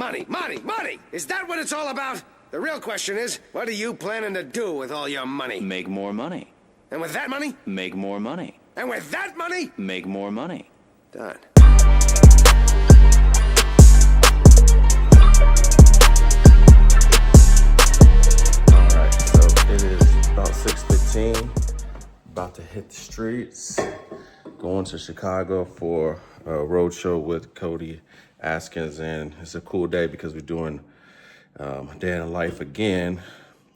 money, money, money! Is that what it's all about? The real question is, what are you planning to do with all your money? Make more money. And with that money? Make more money. And with that money? Make more money. Done. Alright, so it is about 6:15. About to hit the streets. Going to Chicago for a road show with Cody Askins, and it's a cool day because we're doing Day in Life again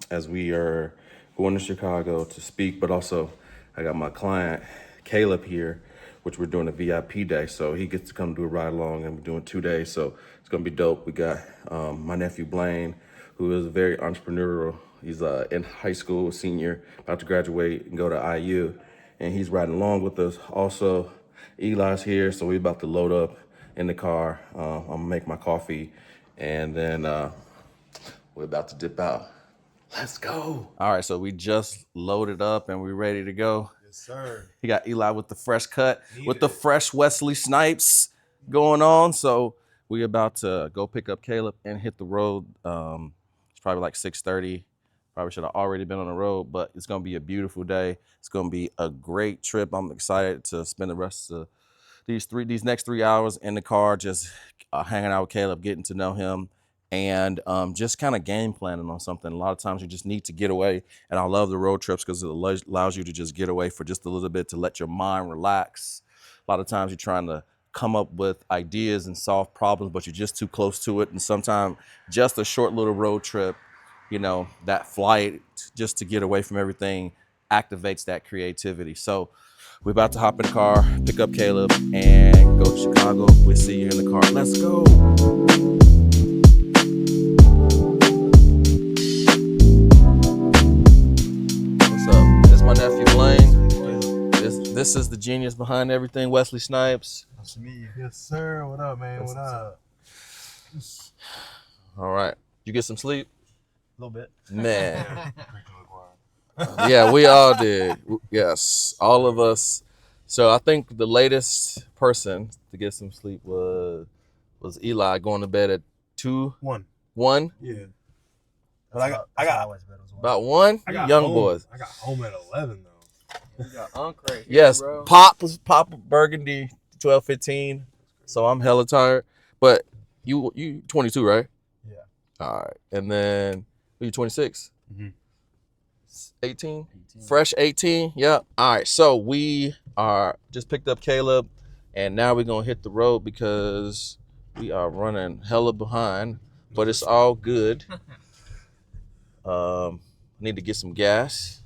as we are going to Chicago to speak, but also I got my client Caleb here, which we're doing a VIP day, so he gets to come do a ride along, and we're doing 2 days, so it's gonna be dope. We got my nephew Blaine, who is very entrepreneurial. He's in high school, a senior, about to graduate and go to IU, and he's riding along with us. Also, Eli's here, so we're about to load up in the car. I'm gonna make my coffee, and then we're about to dip out. Let's go. All right, so we just loaded up and we're ready to go. Yes, sir. He got Eli with the fresh cut, with the fresh Wesley Snipes going on. So we about to go pick up Caleb and hit the road. It's probably like 6:30. Probably should have already been on the road, but it's gonna be a beautiful day. It's gonna be a great trip. I'm excited to spend the rest of these next 3 hours in the car, just hanging out with Caleb, getting to know him, and just kind of game planning on something. A lot of times you just need to get away, and I love the road trips because it allows you to just get away for just a little bit to let your mind relax. A lot of times you're trying to come up with ideas and solve problems, but you're just too close to it, and sometimes just a short little road trip, you know, that flight just to get away from everything activates that creativity. So we're about to hop in the car, pick up Caleb, and go to Chicago. We'll see you in the car. Let's go. What's up? This is my nephew Blaine. This is the genius behind everything, Wesley Snipes. Nice to meet you. Yes, sir. What up, man? What up? All right. You get some sleep? A little bit. Man. Yeah, we all did. Yes, all of us. So I think the latest person to get some sleep was Eli, going to bed at 2, 1. 1. Yeah. But I got About 1. I got Young home. boys. I got home at 11 though. You got Unc right here, Yes, bro. Pop Burgundy 12:15. So I'm hella tired. But you 22, right? Yeah. All right, and then you 26. Mhm. 18? Fresh 18? Yep. All right, so we are just picked up Caleb, and now we're gonna hit the road because we are running hella behind, but it's all good. Need to get some gas,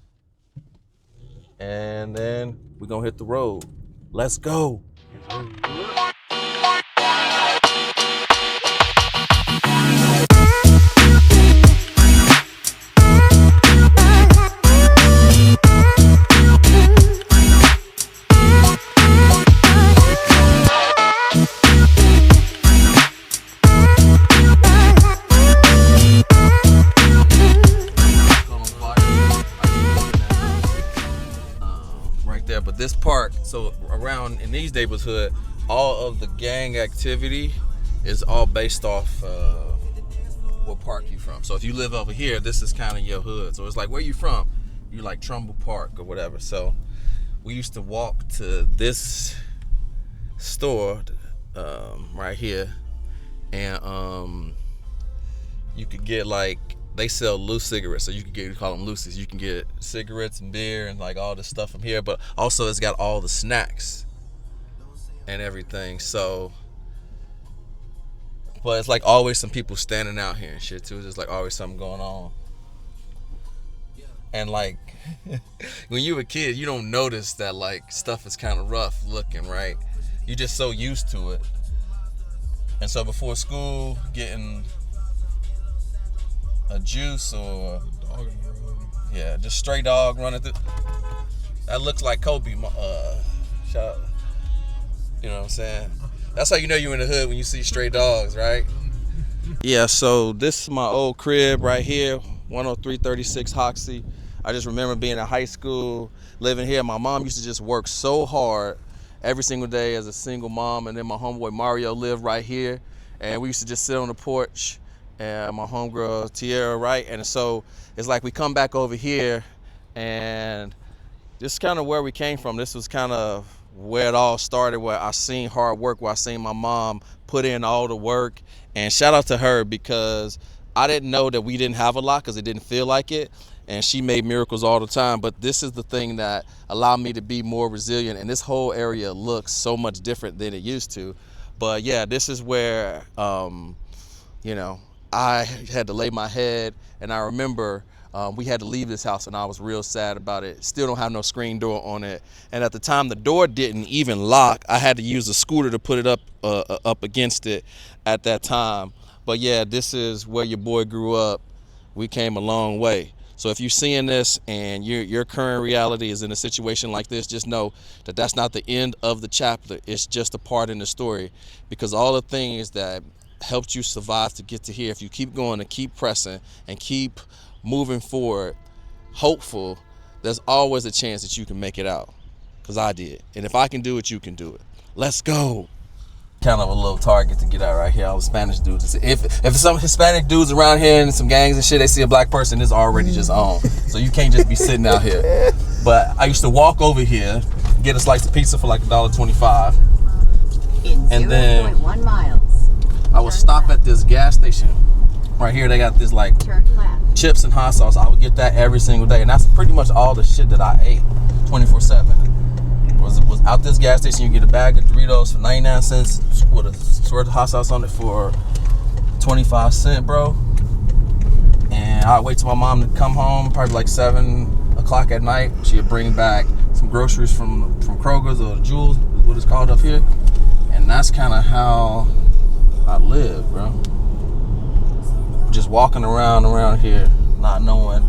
and then we're gonna hit the road. Let's go. Right there, but this park, so around in these neighborhood, all of the gang activity is all based off what park you from. So if you live over here, this is kind of your hood. So it's like, where you from? You like Trumbull Park or whatever. So we used to walk to this store right here, and you could get like, they sell loose cigarettes, so you call them loosies. You can get cigarettes and beer and like all this stuff from here, but also it's got all the snacks and everything. So, but it's like always some people standing out here and shit too. There's like always something going on. And like when you were a kid, you don't notice that like stuff is kind of rough looking, right? You're just so used to it. And so before school, getting a juice or just stray dog running through. That looks like Kobe. Shout, you know what I'm saying? That's how you know you're in the hood, when you see stray dogs, right? Yeah, so this is my old crib right here, 10336 Hoxie. I just remember being in high school, living here. My mom used to just work so hard every single day as a single mom, and then my homeboy Mario lived right here. and we used to just sit on the porch, and my homegirl Tierra, right? And so it's like we come back over here, and this is kind of where we came from. This was kind of where it all started, where I seen hard work, where I seen my mom put in all the work. And shout out to her, because I didn't know that we didn't have a lot because it didn't feel like it. And she made miracles all the time. But this is the thing that allowed me to be more resilient. And this whole area looks so much different than it used to. But yeah, this is where, you know, I had to lay my head. And I remember we had to leave this house, and I was real sad about it. Still don't have no screen door on it. And at the time, the door didn't even lock. I had to use a scooter to put it up against it at that time. But yeah, this is where your boy grew up. We came a long way. So if you're seeing this and your current reality is in a situation like this, just know that that's not the end of the chapter. It's just a part in the story, because all the things that helped you survive to get to here, if you keep going and keep pressing and keep moving forward, hopeful, there's always a chance that you can make it out, because I did. And if I can do it, you can do it. Let's go. Kind of a little target to get out right here. All the Spanish dudes. If some Hispanic dudes around here and some gangs and shit, they see a black person, it's already just on. So you can't just be sitting out here. But I used to walk over here, get a slice of pizza for like $1.25. And then 0.1 miles. I would stop at this gas station. Right here, they got this like Turn left. chips and hot sauce. I would get that every single day, and that's pretty much all the shit that I ate 24/7. Was out this gas station. You get a bag of Doritos for 99 cents with a squirt of hot sauce on it for 25 cents, bro. And I'd wait till my mom to come home, probably like 7 o'clock at night. She'd bring back some groceries from Kroger's or Jewel's, what it's called up here. And that's kind of how I live, bro. Just walking around here, not knowing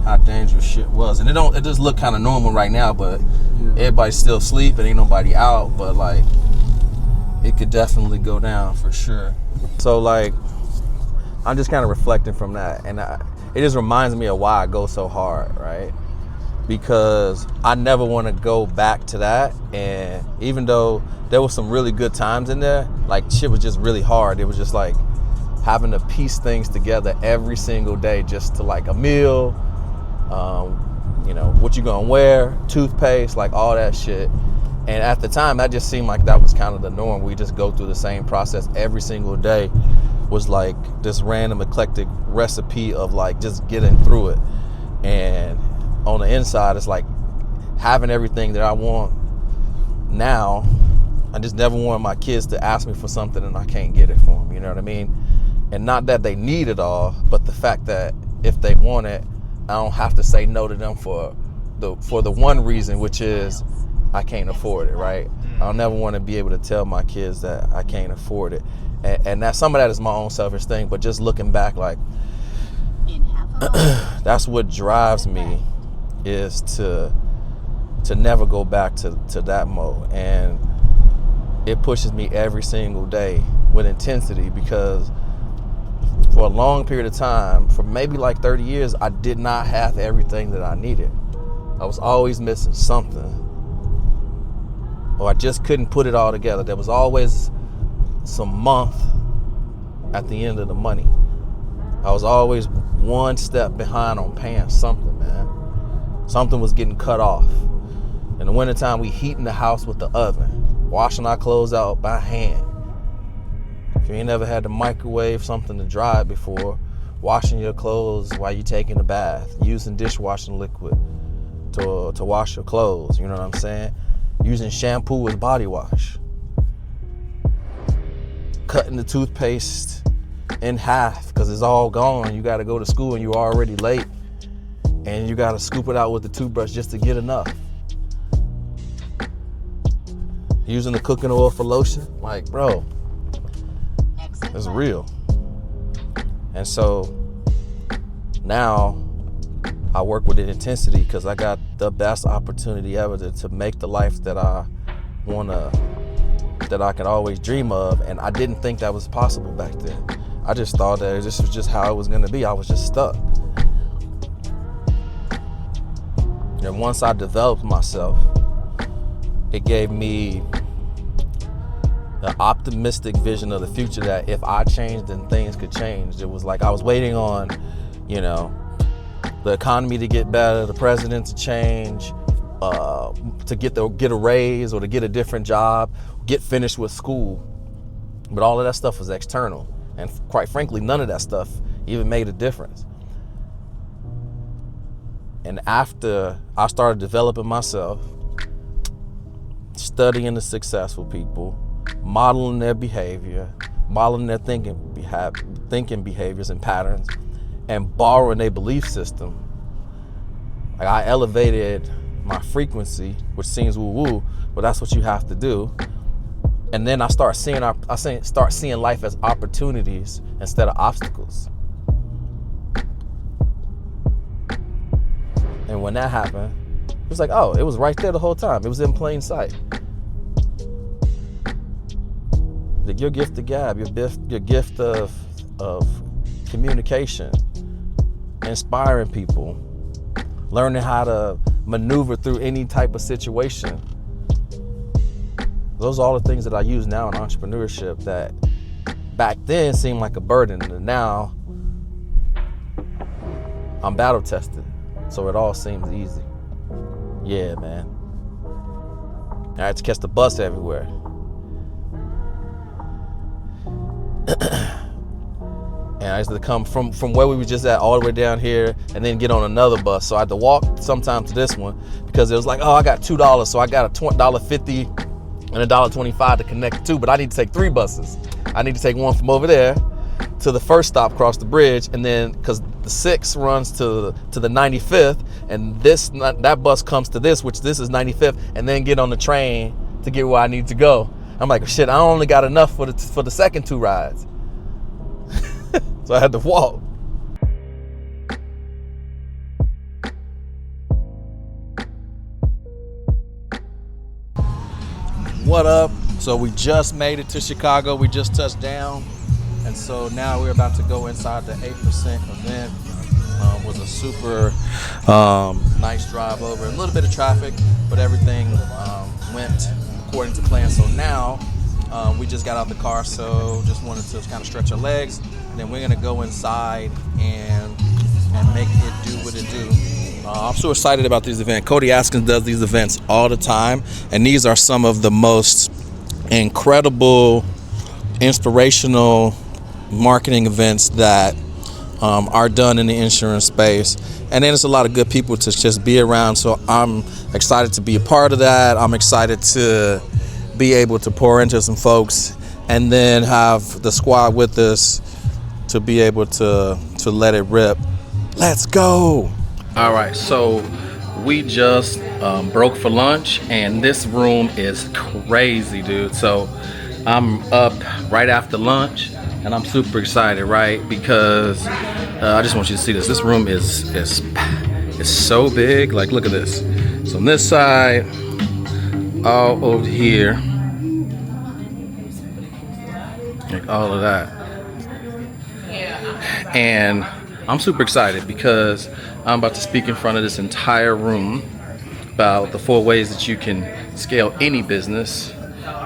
how dangerous shit was. And it just look kind of normal right now, but everybody's still asleep and ain't nobody out. But like, it could definitely go down for sure. So like, I'm just kind of reflecting from that, and it just reminds me of why I go so hard, right? Because I never want to go back to that. And even though there was some really good times in there, like shit was just really hard. It was just like having to piece things together every single day, just to like a meal, you know, what you gonna wear, toothpaste, like all that shit. And at the time, that just seemed like that was kind of the norm. We just go through the same process every single day. Was like this random eclectic recipe of like just getting through it. And on the inside, it's like having everything that I want now. I just never want my kids to ask me for something and I can't get it for them, you know what I mean? And not that they need it all, but the fact that if they want it, I don't have to say no to them for the one reason, which is I can't afford it, right? I'll never want to be able to tell my kids that I can't afford it. And that some of that is my own selfish thing, but just looking back, like, that's what drives me, is to never go back to that mode. And it pushes me every single day with intensity, because for a long period of time, for maybe like 30 years, I did not have everything that I needed. I was always missing something, or I just couldn't put it all together. There was always some month at the end of the money. I was always one step behind on paying something, man. Something was getting cut off. In the wintertime, we heating the house with the oven, washing our clothes out by hand. If you ain't never had to microwave something to dry it before, washing your clothes while you're taking a bath, using dishwashing liquid to wash your clothes, you know what I'm saying? Using shampoo as body wash. Cutting the toothpaste in half because it's all gone. You got to go to school and you're already late, and you got to scoop it out with the toothbrush just to get enough. Using the cooking oil for lotion, like, bro, it's real. And so now I work with an intensity because I got the best opportunity ever to make the life that I could always dream of. And I didn't think that was possible back then. I just thought that this was just how it was gonna be. I was just stuck. And once I developed myself, it gave me the optimistic vision of the future that if I changed, then things could change. It was like I was waiting on, you know, the economy to get better, the president to change, to get a raise or to get a different job, get finished with school. But all of that stuff was external. And quite frankly, none of that stuff even made a difference. And after I started developing myself, studying the successful people, modeling their behavior, modeling their thinking behaviors and patterns, and borrowing their belief system, like I elevated my frequency, which seems woo-woo, but that's what you have to do. And then I start seeing life as opportunities instead of obstacles. And when that happened, it was like, oh, it was right there the whole time. It was in plain sight. Like your gift of gab, your gift of communication, inspiring people, learning how to maneuver through any type of situation. Those are all the things that I use now in entrepreneurship that back then seemed like a burden, and now I'm battle tested, so it all seems easy. Yeah, man. I had to catch the bus everywhere. And I used to come from where we were just at all the way down here and then get on another bus. So I had to walk sometime to this one because it was like, oh, I got $2, so I got a $1.50 and $1.25 to connect the two, but I need to take 3 buses. I need to take one from over there to the first stop across the bridge, and then because the 6 runs to the 95th, and that bus comes to this, which this is 95th, and then get on the train to get where I need to go. I'm like, shit, I only got enough for the second 2 rides. So I had to walk. What up? So we just made it to Chicago. We just touched down. And so now we're about to go inside the 8% event. Was a super nice drive over. A little bit of traffic, but everything went according to plan. So now we just got out of the car, so just wanted to kind of stretch our legs. And then we're gonna go inside and make it do what it do. I'm so excited about this event. Cody Askins does these events all the time, and these are some of the most incredible, inspirational marketing events that are done in the insurance space. And then there's a lot of good people to just be around, so I'm excited to be a part of that. I'm excited to be able to pour into some folks and then have the squad with us to be able to let it rip. Let's go. All right, so we just broke for lunch, and this room is crazy, dude. So I'm up right after lunch, and I'm super excited, right? Because I just want you to see this. This room is so big. Like, look at this. So on this side, all over here, like all of that. And I'm super excited because I'm about to speak in front of this entire room about the 4 ways that you can scale any business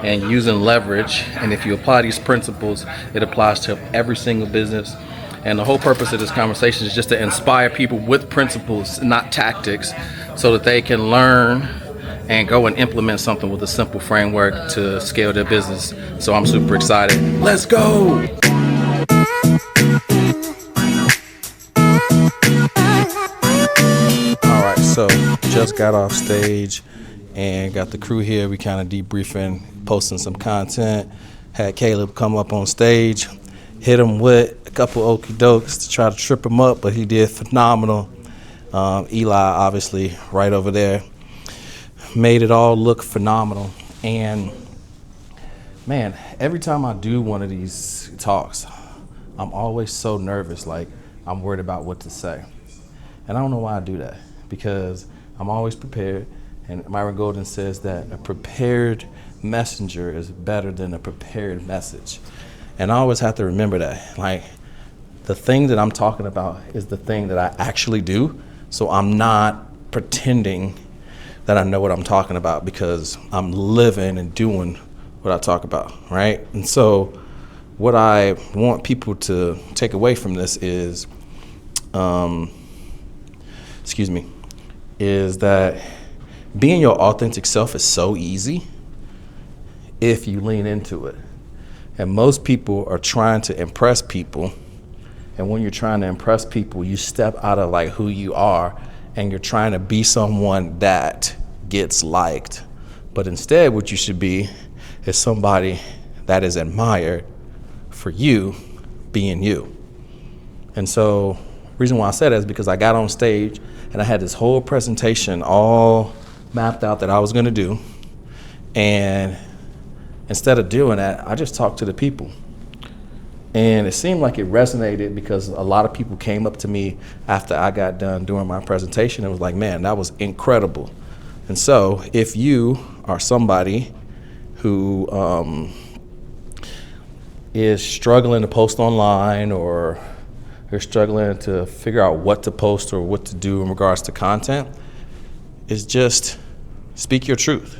and using leverage. And if you apply these principles, it applies to every single business. And the whole purpose of this conversation is just to inspire people with principles, not tactics, so that they can learn and go and implement something with a simple framework to scale their business. So I'm super excited. Let's go. So just got off stage and got the crew here. We kind of debriefing, posting some content. Had Caleb come up on stage, hit him with a couple okie dokes to try to trip him up, but he did phenomenal. Eli, obviously, right over there, made it all look phenomenal. And man, every time I do one of these talks, I'm always so nervous, like I'm worried about what to say. And I don't know why I do that, because I'm always prepared, and Myron Golden says that a prepared messenger is better than a prepared message. And I always have to remember that. Like, the thing that I'm talking about is the thing that I actually do, so I'm not pretending that I know what I'm talking about, because I'm living and doing what I talk about, right? And so what I want people to take away from this is, is that being your authentic self is so easy if you lean into it. And most people are trying to impress people. And when you're trying to impress people, you step out of like who you are and you're trying to be someone that gets liked. But instead, what you should be is somebody that is admired for you being you. And so the reason why I said that is because I got on stage and I had this whole presentation all mapped out that I was gonna do. And instead of doing that, I just talked to the people. And it seemed like it resonated because a lot of people came up to me after I got done doing my presentation and was like, man, that was incredible. And so if you are somebody who is struggling to post online, or you're struggling to figure out what to post or what to do in regards to content, is just speak your truth.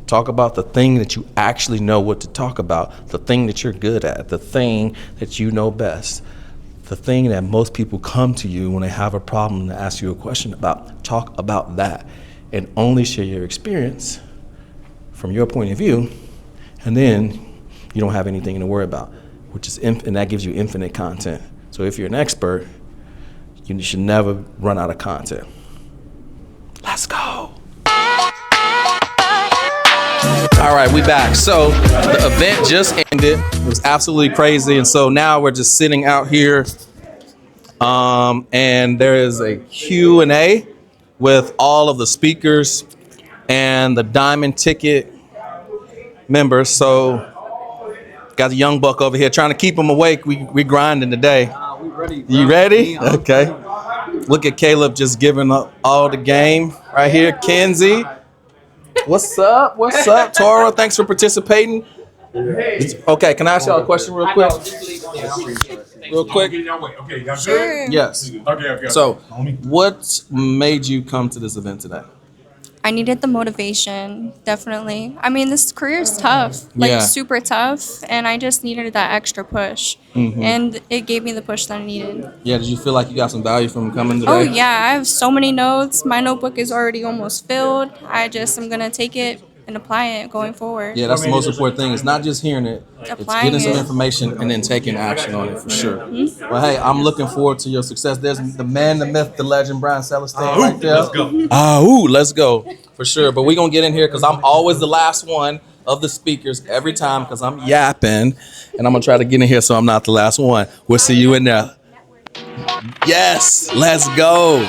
Talk about the thing that you actually know what to talk about, the thing that you're good at, the thing that you know best, the thing that most people come to you when they have a problem to ask you a question about. Talk about that and only share your experience from your point of view, and then you don't have anything to worry about, which is and that gives you infinite content. So if you're an expert, you should never run out of content. Let's go. All right, we back. So the event just ended. It was absolutely crazy. And so now we're just sitting out here. And there is a Q&A with all of the speakers and the Diamond Ticket members. So got the young buck over here trying to keep him awake. We grinding today. We ready, bro. You ready? Okay. Look at Caleb just giving up all the game right here. Kenzie. What's up? What's up, Toro? Thanks for participating. Okay, can I ask y'all a question real quick? Real quick. Okay, y'all Sure. Yes. Okay. So, what made you come to this event today? I needed the motivation, definitely. I mean, this career is tough, like Yeah. super tough, and I just needed that extra push. And it gave me the push that I needed. Yeah, did you feel like you got some value from coming today? Oh, yeah, I have so many notes. My notebook is already almost filled. I'm going to take it and apply it going forward. Yeah, that's the most important thing. It's not just hearing it, it's Applying getting some it. information and then taking action on it for sure. Well, hey, I'm looking forward to your success. There's the man, the myth, the legend, Brian Celestine right there. Let's go. Let's go for sure. But we're going to get in here because I'm always the last one of the speakers every time because I'm yapping, and I'm going to try to get in here so I'm not the last one. We'll see you in there. Yes, let's go.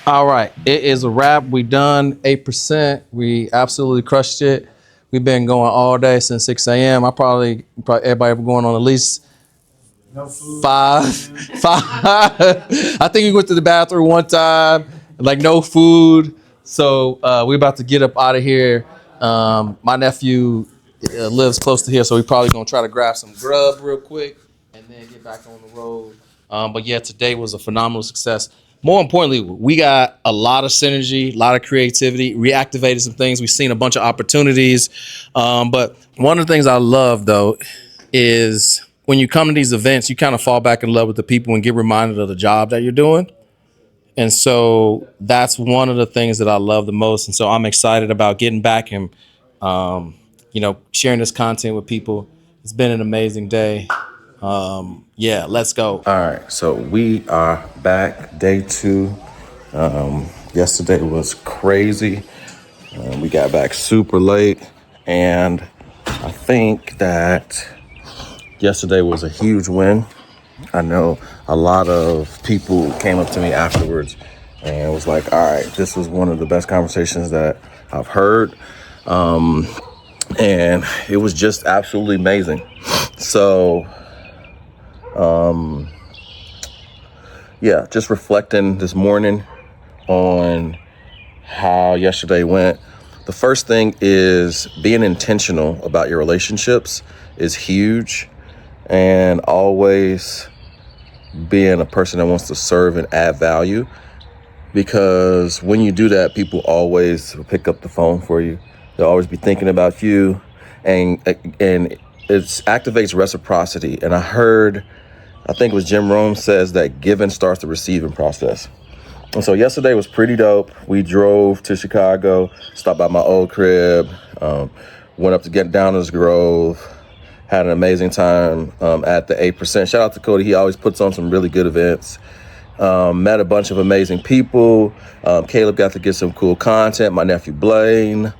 All right, it is a wrap. We done 8%. We absolutely crushed it. We've been going all day since 6 a.m. Probably everybody going on at least five. I think we went to the bathroom one time, like no food. So we're about to get up out of here. My nephew lives close to here, so we probably gonna try to grab some grub real quick and then get back on the road. But yeah, today was a phenomenal success. More importantly, we got a lot of synergy, a lot of creativity, reactivated some things. We've seen a bunch of opportunities. But one of the things I love, though, is when you come to these events, you kind of fall back in love with the people and get reminded of the job that you're doing. And so that's one of the things that I love the most. And so I'm excited about getting back and, sharing this content with people. It's been an amazing day. Yeah, let's go. All right, so we are back, day 2. Yesterday was crazy. We got back super late, and I think that yesterday was a huge win. I know a lot of people came up to me afterwards and was like, all right, this was one of the best conversations that I've heard. And it was just absolutely amazing. So Yeah, just reflecting this morning on how yesterday went. The first thing is being intentional about your relationships is huge, and always being a person that wants to serve and add value, because when you do that, people always pick up the phone for you. They'll always be thinking about you, and it activates reciprocity. And I think it was Jim Rome says that giving starts the receiving process. And so yesterday was pretty dope. We drove to Chicago, stopped by my old crib, went up to get Downers Grove, had an amazing time at the 8%. Shout out to Cody. He always puts on some really good events. Met a bunch of amazing people. Caleb got to get some cool content. My nephew Blaine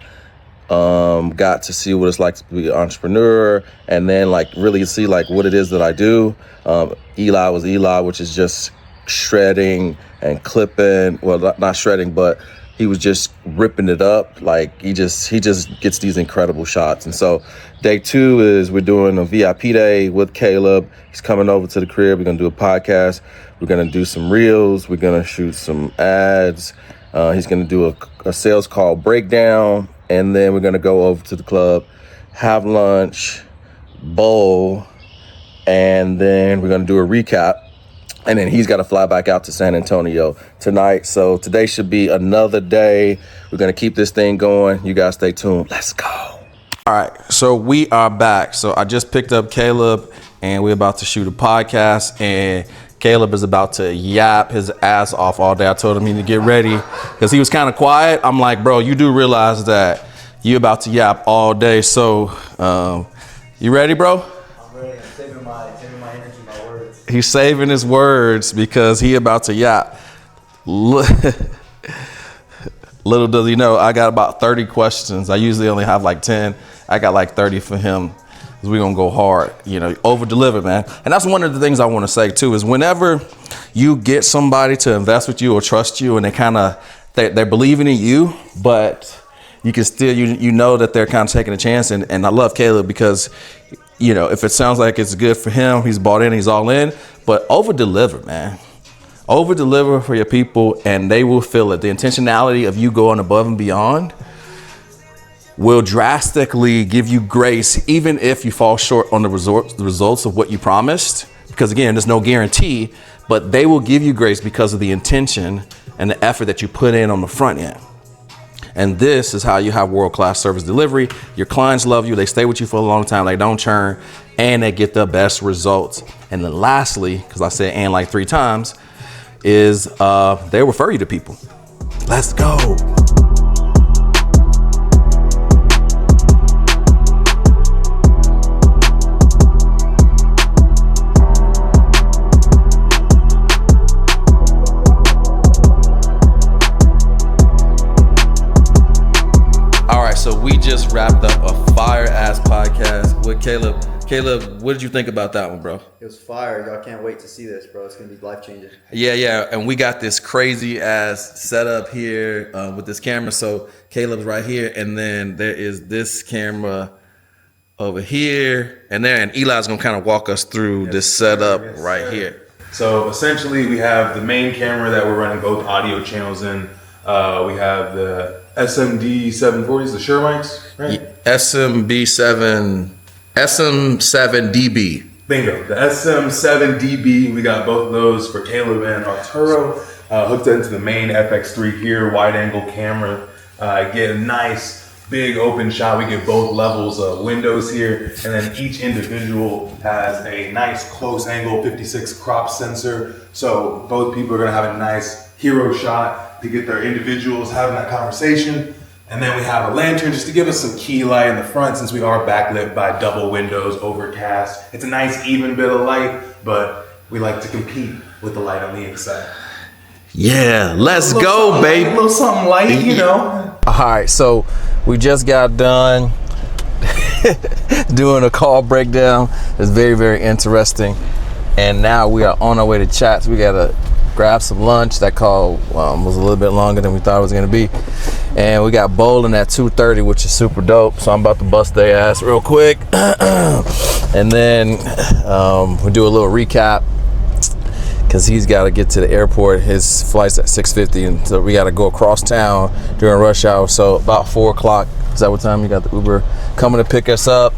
got to see what it's like to be an entrepreneur, and then like really see like what it is that I do. Eli was Eli, which is just shredding and clipping. Well, not shredding, but he was just ripping it up. Like he just gets these incredible shots. And so day 2 is we're doing a VIP day with Caleb. He's coming over to the crib. We're gonna do a podcast. We're gonna do some reels. We're gonna shoot some ads. He's gonna do a sales call breakdown, and then we're gonna go over to the club, have lunch, bowl, and then we're gonna do a recap. And then he's got to fly back out to San Antonio tonight. So today should be another day. We're going to keep this thing going. You guys stay tuned. Let's go. All right. So we are back. So I just picked up Caleb, and we're about to shoot a podcast. And Caleb is about to yap his ass off all day. I told him he need to get ready because he was kind of quiet. I'm like, bro, you do realize that you're about to yap all day. So you ready, bro? I'm ready. I'm saving my energy, my words. He's saving his words because he about to yap. Little does he know, I got about 30 questions. I usually only have like 10. I got like 30 for him. We're going to go hard, over deliver, man. And that's one of the things I want to say too, is whenever you get somebody to invest with you or trust you, and they're believing in you, but you can still, you know that they're kind of taking a chance. And I love Caleb because, if it sounds like it's good for him, he's bought in, he's all in, but over deliver, man. Over deliver for your people, and they will feel it. The intentionality of you going above and beyond will drastically give you grace, even if you fall short on the results of what you promised. Because again, there's no guarantee, but they will give you grace because of the intention and the effort that you put in on the front end. And this is how you have world-class service delivery. Your clients love you. They stay with you for a long time. They don't churn, and they get the best results. And then lastly, because I said and like 3 times, is they refer you to people. Let's go. So we just wrapped up a fire-ass podcast with Caleb. Caleb, what did you think about that one, bro? It was fire. Y'all can't wait to see this, bro. It's going to be life-changing. Yeah. And we got this crazy-ass setup here with this camera. So Caleb's right here, and then there is this camera over here and there. And Eli's going to kind of walk us through this setup right here. So essentially, we have the main camera that we're running both audio channels in. We have the SMD 740s, the Shure mics, right? SM7DB. Bingo. The SM7DB. We got both of those for Caleb and Arturo. Hooked into the main FX3 here, wide angle camera. Get a nice big open shot. We get both levels of windows here, and then each individual has a nice close angle 56 crop sensor. So both people are gonna have a nice hero shot to get their individuals having that conversation. And then we have a lantern just to give us some key light in the front, since we are backlit by double windows, overcast. It's a nice even bit of light, but we like to compete with the light on the inside. Yeah, let's go, baby. A little something light, All right, so we just got done doing a call breakdown. It's very, very interesting. And now we are on our way to Chats. We gotta grab some lunch. That call was a little bit longer than we thought it was gonna be. And we got bowling at 2:30, which is super dope. So I'm about to bust their ass real quick. And then we'll do a little recap because he's got to get to the airport. His flight's at 6:50, and so we got to go across town during rush hour. So about 4 o'clock, is that what time you got the Uber coming to pick us up?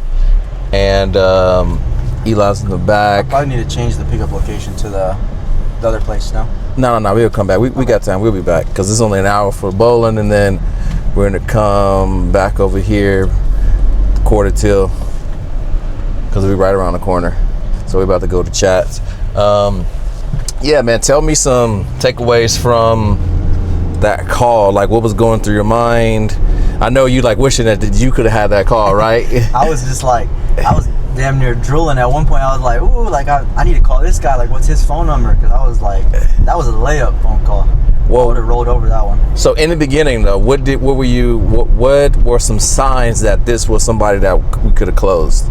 And Eli's in the back. Probably need to change the pickup location to the other place now. No, we'll come back. We got time. We'll be back because it's only an hour for bowling, and then we're gonna come back over here, quarter till, because we're right around the corner. So we're about to go to chats. Yeah, man, tell me some takeaways from that call. Like, what was going through your mind? I know you like wishing that you could have had that call, right? I was just like, I was damn near drooling. At one point, I was like, ooh, like I need to call this guy. Like, what's his phone number? Because I was like, that was a layup phone call. Well, I would have rolled over that one. So in the beginning, though, what were some signs that this was somebody that we could have closed?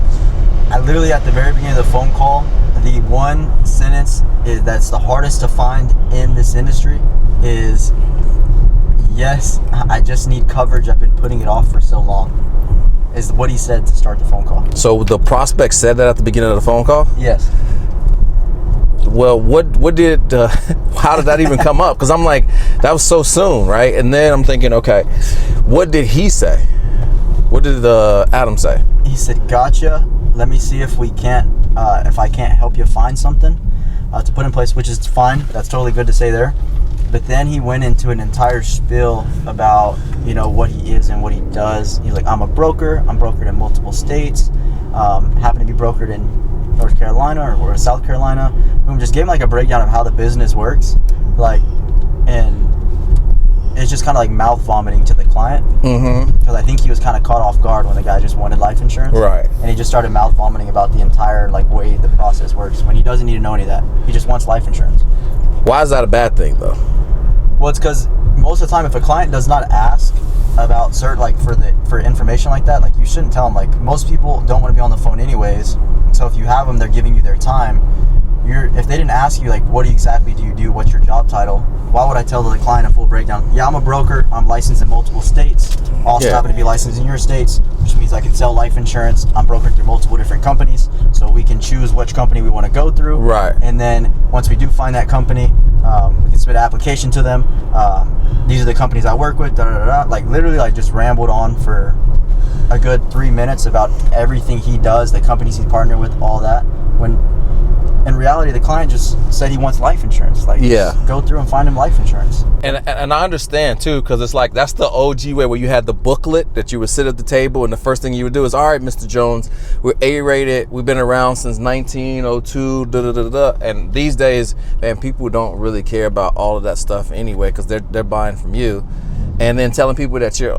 I literally, at the very beginning of the phone call, the one sentence that's the hardest to find in this industry is, yes, I just need coverage. I've been putting it off for so long, is what he said to start the phone call. So the prospect said that at the beginning of the phone call? Yes. Well, what did, how did that even come up? Because I'm like, that was so soon, right? And then I'm thinking, okay, what did he say? What did Adam say? He said, gotcha. Let me see if I can't help you find something to put in place, which is fine. That's totally good to say there. But then he went into an entire spiel about, what he is and what he does. He's like, I'm a broker. I'm brokered in multiple states. Happen to be brokered in North Carolina or South Carolina. We just gave him like a breakdown of how the business works. And it's just kind of like mouth vomiting to the client. Because I think he was kind of caught off guard when the guy just wanted life insurance. Right. And he just started mouth vomiting about the entire way the process works when he doesn't need to know any of that. He just wants life insurance. Why is that a bad thing, though? Well, it's because most of the time, if a client does not ask about certain, for information like that, you shouldn't tell them. Most people don't want to be on the phone anyways. So if you have them, they're giving you their time. If they didn't ask you, what exactly do you do? What's your job title? Why would I tell the client a full breakdown? Yeah, I'm a broker. I'm licensed in multiple states. Also happen to be licensed in your states, which means I can sell life insurance. I'm brokered through multiple different companies, so we can choose which company we want to go through. Right. And then once we do find that company, we can submit an application to them. These are the companies I work with. Literally, just rambled on for a good 3 minutes about everything he does, the companies he partnered with, all that. When in reality, the client just said he wants life insurance. Just go through and find him life insurance. And I understand too, because it's that's the OG way where you had the booklet that you would sit at the table and the first thing you would do is, all right, Mr. Jones, we're A-rated. We've been around since 1902. And these days, man, people don't really care about all of that stuff anyway because they're buying from you, and then telling people that you're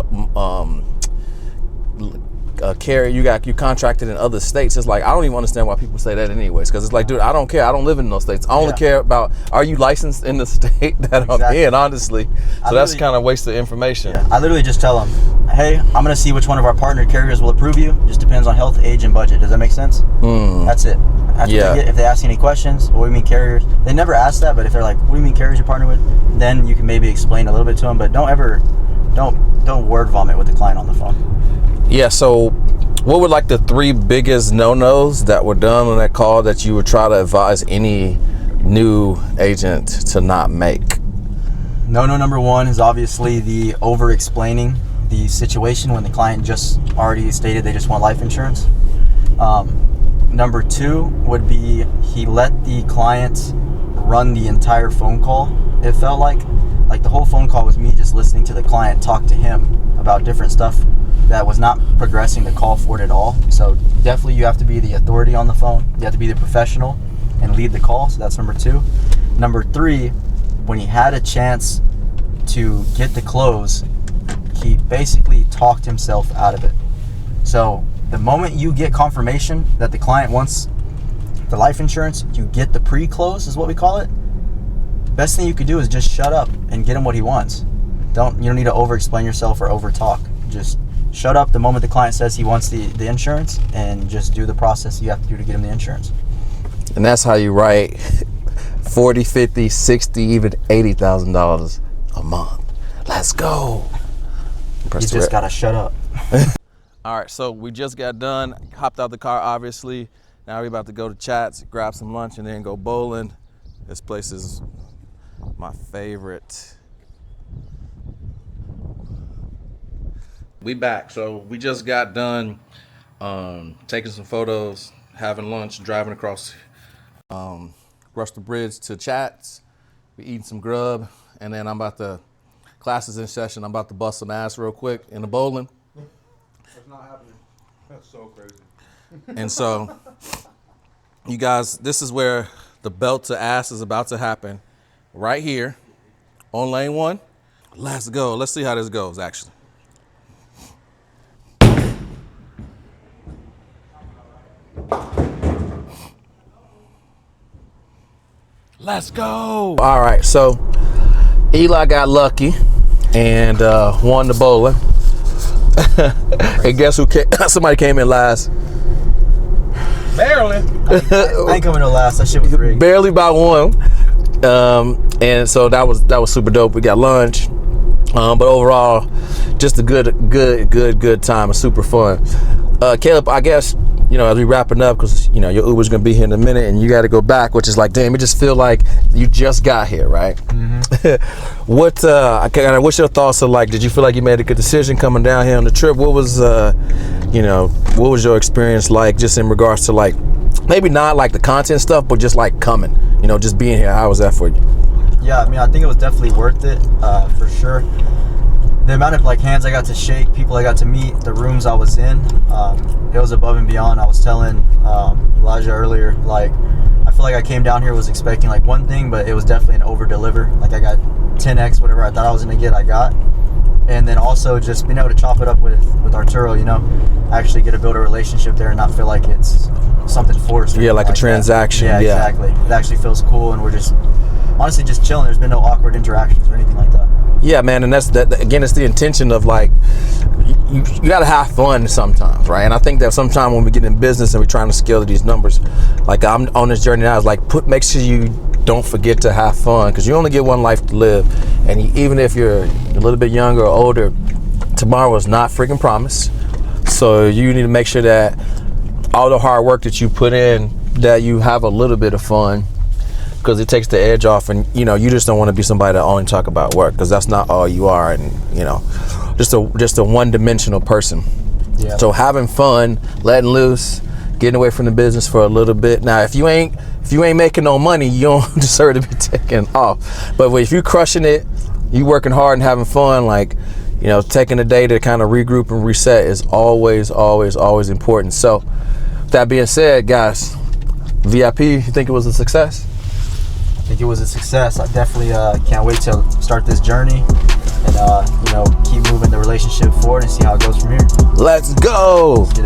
carrier, you contracted in other states. It's I don't even understand why people say that anyways, because it's dude, I don't care. I don't live in those states. I only care about, are you licensed in the state that I'm in, honestly. So that's kind of waste of information. I literally just tell them, hey, I'm going to see which one of our partner carriers will approve you. Just depends on health, age, and budget. Does that make sense? That's it. If they ask any questions, what do you mean carriers? They never ask that, but if they're like, what do you mean carriers you partner with? Then you can maybe explain a little bit to them, but don't word vomit with the client on the phone. Yeah, so what were the 3 biggest no-nos that were done on that call that you would try to advise any new agent to not make? No, number 1 is obviously the over-explaining the situation when the client just already stated they just want life insurance. Number 2 would be he let the client run the entire phone call. It felt like the whole phone call was me just listening to the client talk to him about different stuff that was not progressing the call forward at all. So definitely you have to be the authority on the phone. You have to be the professional and lead the call. So that's number 2. Number 3, when he had a chance to get the close, he basically talked himself out of it. So the moment you get confirmation that the client wants the life insurance, you get the pre-close is what we call it. Best thing you could do is just shut up and get him what he wants. You don't need to over-explain yourself or over-talk. Just shut up the moment the client says he wants the insurance, and just do the process you have to do to get him the insurance. And that's how you write $40, $50, $60, even $80,000 a month. Let's go. You just gotta shut up. All right, so we just got done, hopped out the car, obviously, Now we're about to go to Chats, grab some lunch, and then go bowling. This place is my favorite. We back. So we just got done taking some photos, having lunch, driving across the bridge to Chats. We eating some grub, and then classes in session. I'm about to bust some ass real quick in the bowling. That's not happening. That's so crazy. And so, you guys, this is where the belt to ass is about to happen. Right here on lane 1. Let's go. Let's see how this goes, actually. Let's go. All right, so Eli got lucky and won the bowling. And guess who came? Somebody came in last. Barely. I ain't coming to last. That shit was rigged. Barely by 1. And so that was super dope. We got lunch. But overall, just a good time. It's super fun. Caleb, I guess, as we wrapping up, because, your Uber's going to be here in a minute and you got to go back, which is like, damn, it just feel like you just got here, right? Mm-hmm. What's your thoughts of, like, did you feel like you made a good decision coming down here on the trip? What was, what was your experience like just in regards to, like, maybe not like the content stuff, but just like coming, just being here? How was that for you? Yeah, I mean, I think it was definitely worth it, for sure. The amount of hands I got to shake, people I got to meet, the rooms I was in, it was above and beyond. I was telling Elijah earlier, I feel like I came down here was expecting one thing, but it was definitely an over deliver. I got 10x whatever I thought I was gonna get, I got. And then also just being able to chop it up with Arturo, actually get to build a relationship there and not feel like it's something forced. Yeah, like a transaction. Yeah, exactly. It actually feels cool, and we're just honestly just chilling. There's been no awkward interactions or anything like that. Yeah, man, and that's again, it's the intention of you gotta have fun sometimes, right? And I think that sometimes when we get in business and we're trying to scale to these numbers, I'm on this journey now, is make sure you don't forget to have fun, because you only get one life to live. And even if you're a little bit younger or older, tomorrow is not freaking promised. So you need to make sure that all the hard work that you put in, that you have a little bit of fun, because it takes the edge off. And you just don't want to be somebody that only talk about work, because that's not all you are. And just a one-dimensional person. Yeah. So having fun, letting loose, getting away from the business for a little bit. Now, if you ain't making no money, you don't deserve to be taken off. But if you're crushing it, you working hard and having fun, taking a day to kind of regroup and reset is always, always, always important. So that being said, guys, VIP, you think it was a success? I think it was a success. I definitely can't wait to start this journey and keep moving the relationship forward and see how it goes from here. Let's go. Let's get